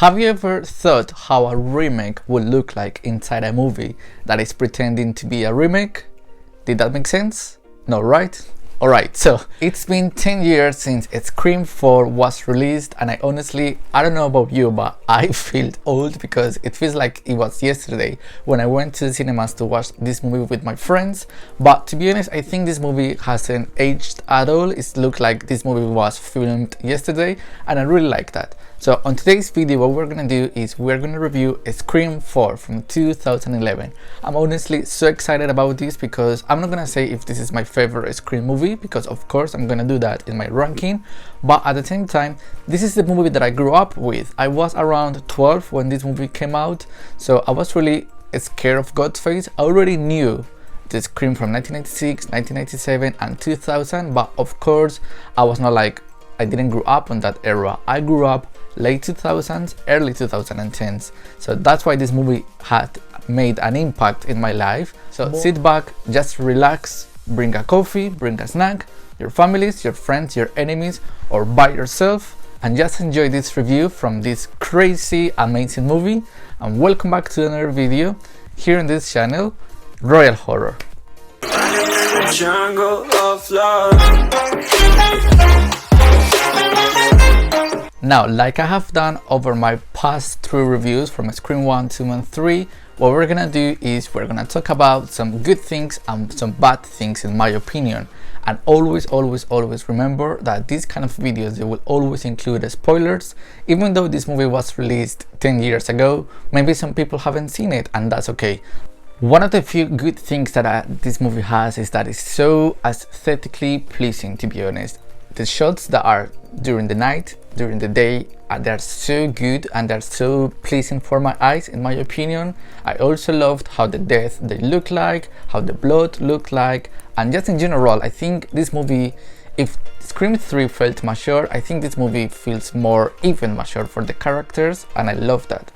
Have you ever thought how a remake would look like inside a movie that is pretending to be a remake? Did that make sense? No, right? Alright, so it's been 10 years since Scream 4 was released, and I don't know about you, but I feel old because it feels like it was yesterday when I went to the cinemas to watch this movie with my friends. But to be honest, I think this movie hasn't aged at all. It looked like this movie was filmed yesterday, and I really like that. So on today's video, what we're gonna do is we're gonna review Scream 4 from 2011. I'm honestly so excited about this because I'm not gonna say if this is my favorite Scream movie, because of course I'm gonna do that in my ranking, but at the same time, this is the movie that I grew up with. I was around 12 when this movie came out, so I was really scared of Ghostface. I already knew the Scream from 1996, 1997 and 2000, but of course I didn't grow up on that era. I grew up late 2000s, early 2010s. So that's why this movie had made an impact in my life. So sit back, just relax, bring a coffee, bring a snack, your families, your friends, your enemies, or by yourself, and just enjoy this review from this crazy, amazing movie. And welcome back to another video here on this channel, Royal Horror. Jungle of love. Now, like I have done over my past 3 reviews from Scream 1, 2 and 3, what we're gonna do is we're gonna talk about some good things and some bad things in my opinion. And always remember that these kind of videos, they will always include spoilers. Even though this movie was released 10 years ago, maybe some people haven't seen it, and that's okay. One of the few good things that this movie has is that it's so aesthetically pleasing, to be honest. The shots that are during the night, during the day, they're so good and they're so pleasing for my eyes, in my opinion. I also loved how the death they look like, how the blood looked like, and just in general, I think this movie, if Scream 3 felt mature, I think this movie feels more even mature for the characters, and I love that.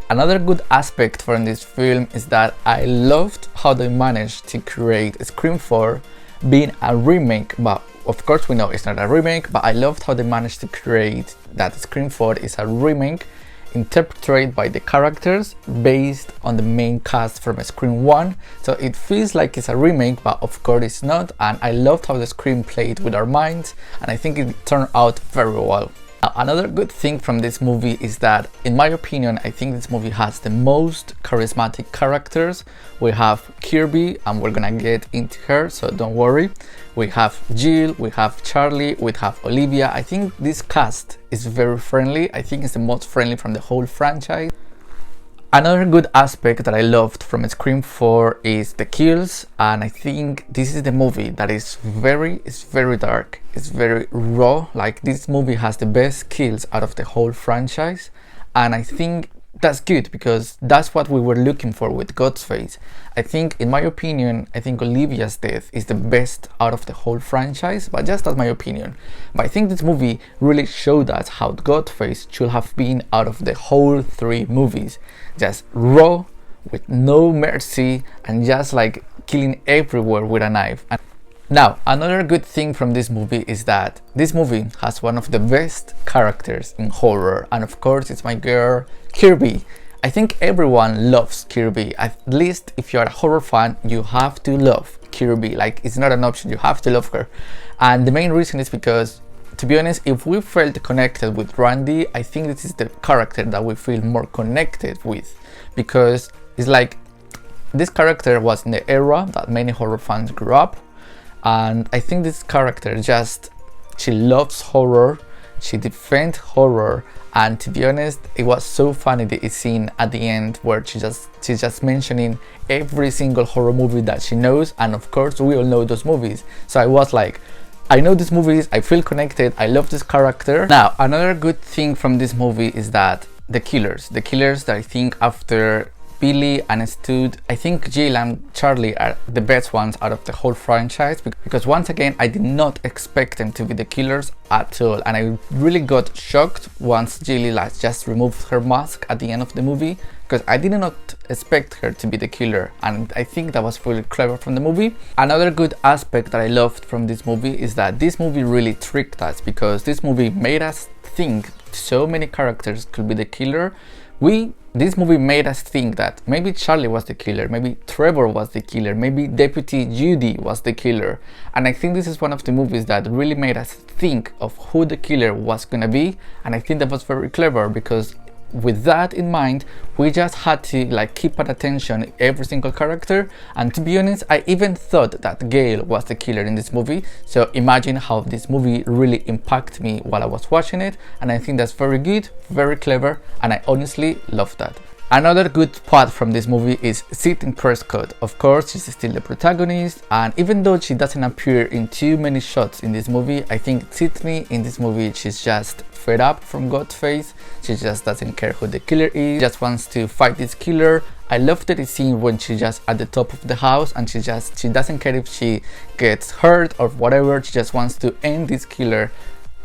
Another good aspect from this film is that I loved how they managed to create Scream 4 being a remake, but of course we know it's not a remake, but I loved how they managed to create that Scream 4 is a remake interpreted by the characters based on the main cast from Scream 1. So it feels like it's a remake, but of course it's not, and I loved how the Scream played with our minds, and I think it turned out very well. Now, another good thing from this movie is that, in my opinion, I think this movie has the most charismatic characters. We have Kirby, and we're gonna get into her, so don't worry. We have Jill, we have Charlie, we have Olivia. I think this cast is very friendly. I think it's the most friendly from the whole franchise. Another good aspect that I loved from Scream 4 is the kills, and I think this is the movie that is very dark, it's very raw. Like, this movie has the best kills out of the whole franchise, and I think that's good because that's what we were looking for with Ghostface. I think, in my opinion, I think Olivia's death is the best out of the whole franchise, but just as my opinion. But I think this movie really showed us how Ghostface should have been out of the whole 3 movies. Just raw, with no mercy, and just like killing everywhere with a knife. And now, another good thing from this movie is that this movie has one of the best characters in horror, and of course it's my girl Kirby. I think everyone loves Kirby. At least if you're a horror fan, you have to love Kirby. Like, it's not an option, you have to love her. And the main reason is because, to be honest, if we felt connected with Randy, I think this is the character that we feel more connected with, because it's like this character was in the era that many horror fans grew up, and I think this character she loves horror, she defends horror, and to be honest, it was so funny, the scene at the end where she's just mentioning every single horror movie that she knows, and of course we all know those movies. So I was like, I know these movies, I feel connected, I love this character. Now, another good thing from this movie is that the killers that I think after Billy and Stu, I think Jill and Charlie are the best ones out of the whole franchise, because once again, I did not expect them to be the killers at all, and I really got shocked once Jill just removed her mask at the end of the movie, because I did not expect her to be the killer, and I think that was really clever from the movie. Another good aspect that I loved from this movie is that this movie really tricked us, because this movie made us think so many characters could be the killer, this movie made us think that maybe Charlie was the killer, maybe Trevor was the killer, maybe Deputy Judy was the killer. And I think this is one of the movies that really made us think of who the killer was gonna be, and I think that was very clever, because with that in mind, we just had to like keep at attention every single character. And to be honest, I even thought that Gale was the killer in this movie. So imagine how this movie really impacted me while I was watching it, and I think that's very good, very clever, and I honestly love that. Another good part from this movie is Sidney Prescott. Of course, she's still the protagonist, and even though she doesn't appear in too many shots in this movie, I think Sidney in this movie, she's just fed up from Ghostface. She just doesn't care who the killer is, just wants to fight this killer. I loved the scene when she's just at the top of the house and she doesn't care if she gets hurt or whatever, she just wants to end this killer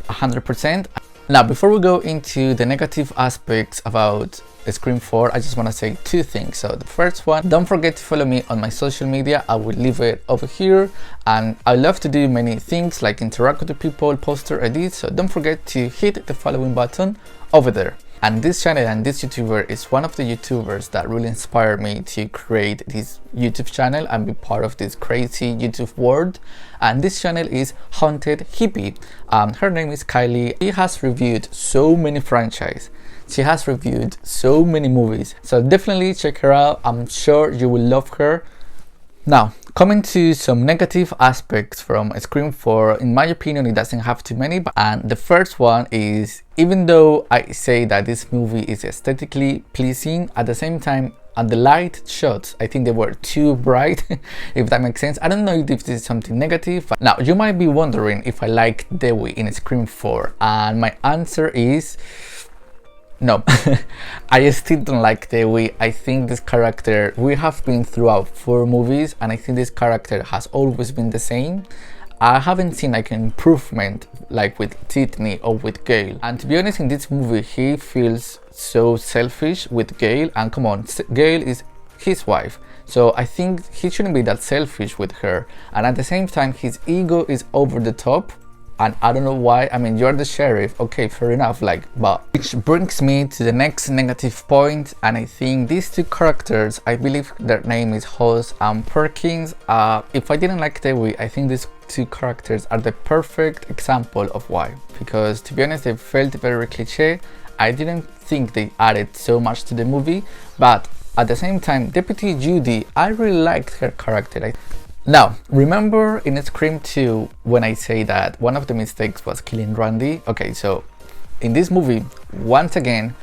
100%. Now, before we go into the negative aspects about Scream 4, I just want to say two things. So the first one, don't forget to follow me on my social media. I will leave it over here, and I love to do many things like interact with the people, poster edits, so don't forget to hit the following button over there. And this channel and this YouTuber is one of the YouTubers that really inspired me to create this YouTube channel and be part of this crazy YouTube world. And this channel is Haunted Hippie. Her name is Kylie. She has reviewed so many franchises. She has reviewed so many movies. So definitely check her out. I'm sure you will love her. Now, coming to some negative aspects from Scream 4, in my opinion, it doesn't have too many. And the first one is, even though I say that this movie is aesthetically pleasing, at the same time, and the light shots, I think they were too bright, if that makes sense. I don't know if this is something negative. But now, you might be wondering if I like Dewey in Scream 4, and my answer is no. I still don't like Dewey. I think this character, we have been throughout 4 movies, and I think this character has always been the same. I haven't seen like an improvement like with Sidney or with Gale. And to be honest, in this movie, he feels so selfish with Gale. And come on, Gale is his wife. So I think he shouldn't be that selfish with her. And at the same time, his ego is over the top. And I don't know why. I mean, you're the sheriff, okay, fair enough, like, but which brings me to the next negative point, and I think these two characters, I believe their name is Hoss and Perkins. If I didn't like Dewey, I think these two characters are the perfect example of why, because to be honest, they felt very cliche. I didn't think they added so much to the movie, but at the same time, Deputy Judy, I really liked her character. Now, remember in Scream 2 when I say that one of the mistakes was killing Randy? Okay, so in this movie, once again,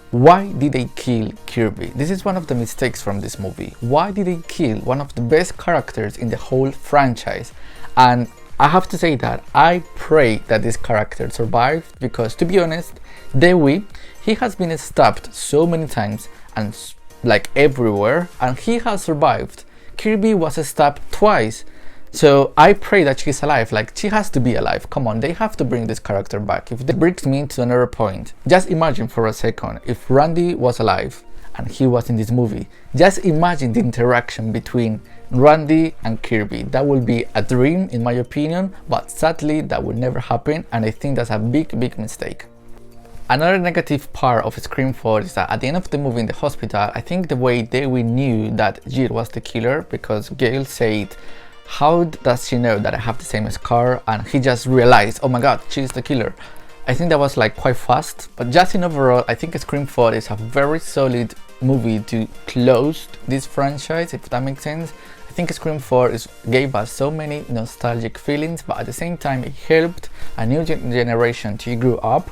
why did they kill Kirby? This is one of the mistakes from this movie. Why did they kill one of the best characters in the whole franchise? And I have to say that I pray that this character survived, because to be honest, Dewey, he has been stabbed so many times and like everywhere, and he has survived. Kirby was stabbed twice, so I pray that she's alive. Like, she has to be alive. Come on, they have to bring this character back. If that brings me to another point, just imagine for a second if Randy was alive and he was in this movie. Just imagine the interaction between Randy and Kirby. That will be a dream in my opinion, but sadly that will never happen, and I think that's a big mistake. Another negative part of Scream 4 is that at the end of the movie in the hospital, I think the way Dewey knew that Jill was the killer, because Gale said, how does she know that I have the same scar? And he just realized, oh my god, she's the killer. I think that was like quite fast, but just in overall, I think Scream 4 is a very solid movie to close this franchise, if that makes sense. I think Scream 4 gave us so many nostalgic feelings, but at the same time, it helped a new generation to grow up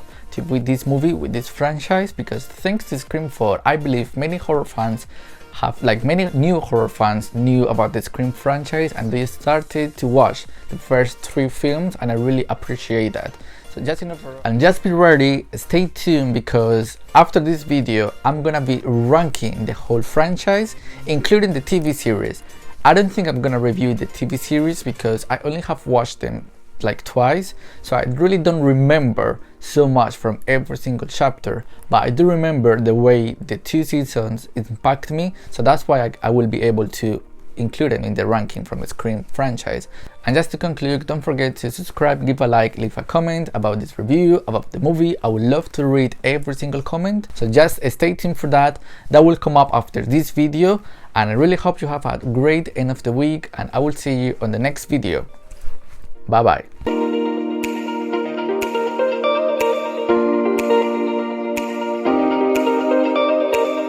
with this movie, with this franchise, because thanks to Scream 4, I believe many horror fans many new horror fans knew about the Scream franchise, and they started to watch the first 3 films, and I really appreciate that. So just be ready, stay tuned, because after this video, I'm gonna be ranking the whole franchise, including the TV series. I don't think I'm gonna review the TV series because I only have watched them like twice, so I really don't remember so much from every single chapter, but I do remember the way the 2 seasons impact me, so that's why I will be able to included in the ranking from Scream franchise. And just to conclude, don't forget to subscribe, give a like, leave a comment about this review, about the movie. I would love to read every single comment, so just stay tuned for that. That will come up after this video, and I really hope you have a great end of the week, and I will see you on the next video. Bye bye.